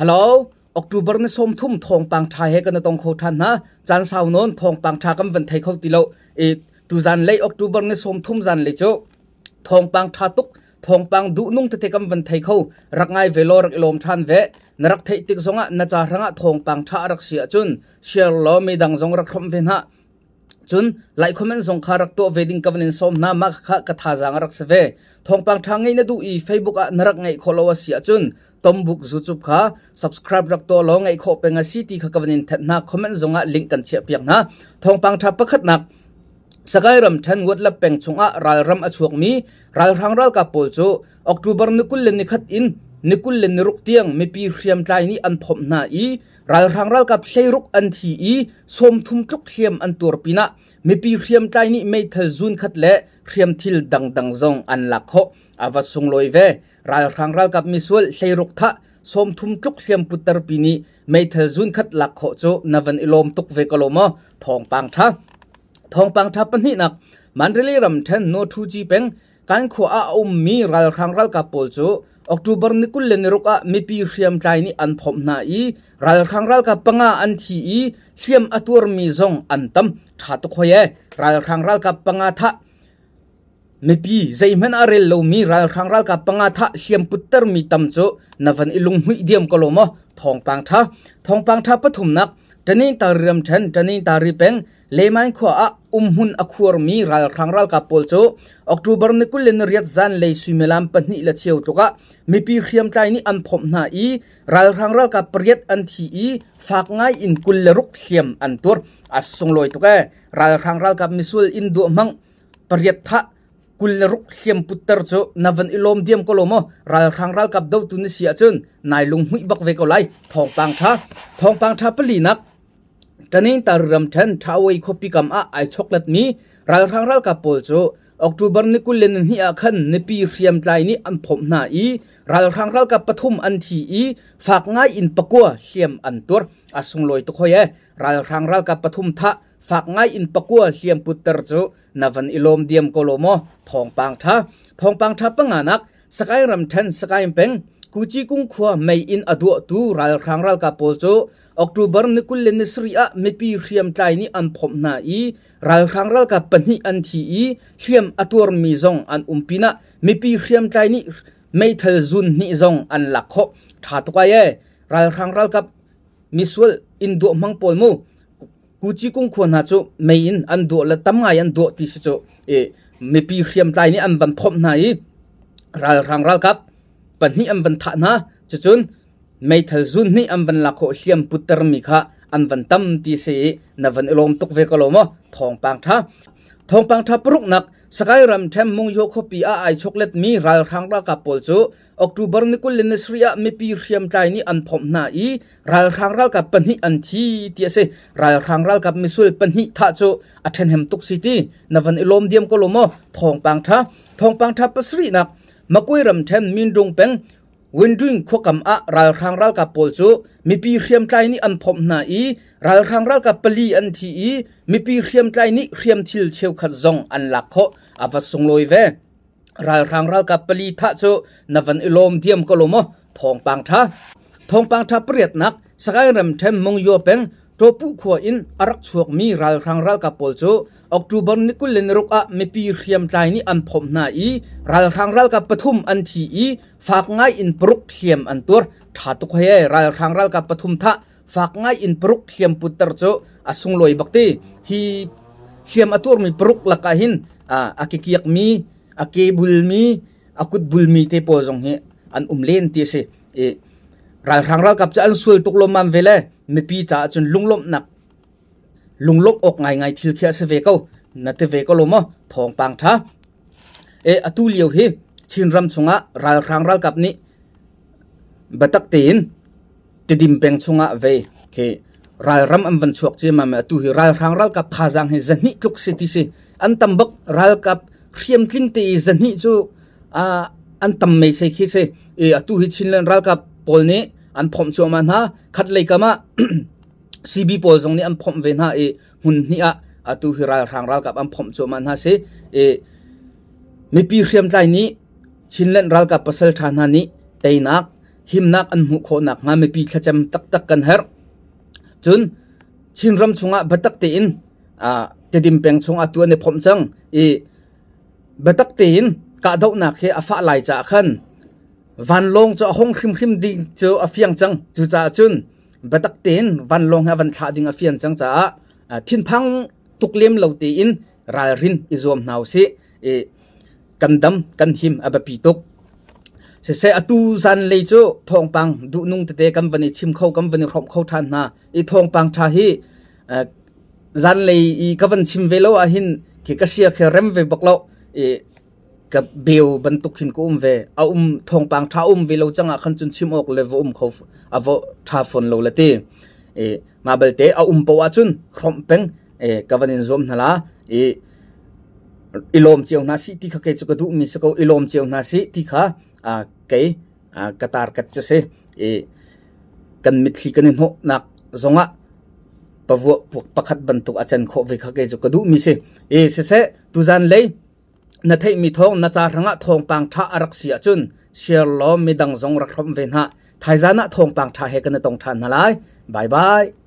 ฮัลโหลออกตูเบอร์นี่ส้มทุ่มทองปังทายให้กันตรงโคทันนะจันสาวนนทองปังทากันวันไทยเขาติโลตูจันเลยออกตูเบอร์นี่ส้มทุ่มจันเลยโจทองปังทาตุกทองปังดุนุ่งตะเทกันวันไทยเขารักง่ายเวลรักลมทันเวนรักไทยติกซงะนาจารังะทองปังทารักเสียจุนเชียร์ล้อมีดังซงรักครมเวนฮะจุนไลค์คอมเมนต์ส่งคารักตัวเวดิ้งกับนินส้มน้ามักขะกระทาจังรักเสเวทองปังทางไงนะดูอีเฟซบุ๊กนรักไงโคลวเสียจุนตอมบุกจูจุบค่ะ subscribe รักตัวลงไอโคเป็นอาชีพที่ขกับนินเทนนักคอมเมนต์ส่งลิงก์กันเชียเปียกนะทองปังทับประคัดนักสกายรำทันวัดละเป็งชงอะรายรำอชวกมีรายทางรัลกับโปลโจออกตูเบอร์นิคุลเลนิขัดอินนิคุลเลนรุกเตียงไม่ปีเรียมใจนี้อันผมนาอีรายทางรัลกับใช้รุกอันทีอีสมทุมทุกเทียมอันตัวปีนะไม่ปีเรียมใจนี้ไม่เทจุนขัดเละเรียมทิลดังดังซงอันหลักโคอาวสงลอยเวรายทางรัลกับมิสวลใช้รุกทะสมทุมทุกเทียมปุตตรปีนี้ไม่เทจุนขัดหลักโคโจนวันอิลมตุกเวกโลมอทองปังทะทองปังทับปนินักมันเรียรำเทนโนทูจีเป็งการขวามีรัลรังรัลกับโปลโจออกตูเบอร์นิคุลเลนรุกะมีปีเรียมใจนี้อันผมนาอีรัลรังรัลกับปังอันทีอีเสียมอตัวมีซงอันตั้มทัดขวายรัลรังรัลกับปังทะมีปีใจมันอาเรลโลมีรัลรังรัลกับปังทะเสียมปุตเตอร์มีตั้มโจนวันอิลุงหุยเดียมกโลมอทองปังทะปฐุมนักจันนิตาเรียมเทนจันนิตารีเป็งเลมันขวาหุ่นอควรมีรัลครั้งรัลกับโปลโจออกตูเบอร์นิคุลเลนเรียดจันเลยสุเมลามปนิละเชียวจุกะมีปีเขียมใจนี้อันผมนาอีรัลครั้งรัลกับเปรียดอันทีอีฝากง่ายอินกุลเลรุกเขียมอันตัวอัศงลอยตุกะรัลครั้งรัลกับมิสุลอินดูมังเปรียดทะกุลเลรุกเขียมปุตเตอร์โจนวันอิลมเดียมกโลมรัลครั้งรัลกับดาวตุนิเซียจุนนายลุงหุยบักเวกไลทองปังทาปลีนักตอนนี้ตาเริ่มเทนท้าวไอคบิกำไอช็อกโกแลตมีรัลทางรัลกับโปลโจออกตูเบอร์นิคุลเลนนี่อาคันในปีเรียมใจนี้อันผมนาอีรัลทางรัลกับปฐุมอันทีอีฝากง่ายอินปะกัวเขียมอันตัวอาสงลอยตุกเยรัลทางรัลกับปฐุมทะฝากง่ายอินปะกัวเขียมปุตเตอร์โจนวันอิลมเดียมโกโลโมทองปังทะปังานักสกายรำเทนสกายเป็งกูจีกุงขวาไม่อินอดัวตูรัลทางรัลกับโปลโจออกตูเบอร์นิคุลเลนสรีอะไม่ปีเรียมใจนี้อันผมนาอีรัลทางรัลกับปนิอันทีอีเขียมอตัวมีซงอันปีนะไม่ปีเรียมใจนี้ไม่เทลซุนนิซงอันหลักโคทัดกว่าเย่รัลทางรัลกับมิสวลอินดัวมังโปลมูกูจีกุงขวานาจูไม่อินอันดัวและตั้มไงอันดัวที่สุดไม่ปีเรียมใจนี้อันวันผมนาอีรัลทางรัลกับปนิอันวันทะนะจุนไม่เทลซุนนี่อันวันหลักโคเขียมปุตเตอร์มีค่ะอันวันตั้มที่เสียนวันอิลมตุกเวกโลมทองปังทะปรุกนักสกายรำเทมมุงโยคปีไอช็อกโกแลตมีรัลทางรัลกับโปลโจออกตูเบอร์นิคุลเลนสรีอะไม่ปีเรียมใจนี้อันผมนาอีรัลทางรัลกับปนิอันที่ที่เสียรัลทางรัลกับมิสุลปนิทัโจอัทเทนเฮมตุกซิตี้นวันอิลมเดียมโกโลมทองปังทะปสรีนักมากุยรำเทมมินดงเป็งวินดุงขวกำรัลทางรัลกับโปลโจมีปีเรียมใจนี้อันผมนาอีรัลทางรัลกับปลีอันทีอีมีปีเรียมใจนี้เรียมทิลเชียวขัดซงอันหลักโคอาวสงลอยเวรัลทางรัลกับปลีทัโจนวันอิลมเดียมกโลมทองปังทะเปรียดนักสกายรำเทมมงโยเป็งตัวผู้ขวอินอารักชวกมีรัลทางรัลกับโปลโจออกตูเบอร์นิคุลเลนรุกมีปีเรียมใจนี้อันผมนาอีรัลทางรัลกับปฐุมอันทีอีฝากง่ายอินปรุกเขียมอันตัวทัดตุกเฮรัลทางรัลกับปฐุมทะฝากง่ายอินปรุกเขียมปุตเตอร์โจอาสงลอยบักตีฮีเขียมอันตัวมีปรุกลักหินอากิกิยกมีอาเกบุลมีอากุดบุลมีเทโปจงเฮอันเลนตีเสรัลทางรัลกับจะอันสวยตุกลมมันเวลมีปีจ่าจนลุงลมหนักลุงลบออกไงทิลเคียเสเวกนัดเวกลมทองปังทะอตุเลียวเฮชินรำชงะรัลทางรัลกับนี้บัตักเตนติดิมเป็งชงะเวเครัลรำอันวันชวกเจมาเมอตุฮิรัลทางรัลกับทาจังเฮจันนิทุกสิติเสอันตัมบักรัลกับเขียมคลิงเตจันนิจูอันตัมไม่ใช่คิเสอตุฮิชินเลนรัลกับปอลนี้อันผมชัวมันฮะขัดเลยกะมาซีบีโปลตรงนี้อันผมเวนฮะหุ่นนี่ตูฮิรัลทางรัลกับอันผมชัวมันฮะเสมีปีเรียมใจนี้ชินเล่นรัลกับปัสเซลทานานี้เตนัก him nak an mu kho nak nga me pi thacham tak tak kan her chun chinram chunga batak te in tedim peng chunga tu ne phom chang e batak te in ka dau nak he afa lai cha khan van long cho hong khim khim ding cho afiang chang chu cha chun batak te in van long ha van tha ding afiang chang cha thin phang tuklem lo te in ral rin izom nau si e kandam kan him abapi tok se atu zan le cho thong pang du nung te kam vani chim khau kam vani khom khau than na e thong pang tha hi zan le i kavan chim velo a hin ki kasia khe rem ve baklo e ka bel ban tuk hin ko ve a thong pang tha velo changa khan chun chim ok le vo khau avo tha phone lo late e mabel te a pawa chun khom peng e kavanin zom hnala e ilom chiang na si ti kha ke chu ka du mi sako ilom chiang na si ti kha ke katar kat chase e kan mitli kan ho nak zonga pavu pakhat bantuk achan kho ve kha ke chu ka du mi se e se tuzan le na thei mi thong na cha ranga thong pang tha arak sia chun share lo mi dang zong rak khom ve na thaizana thong pang tha he kan tong than halai bye bye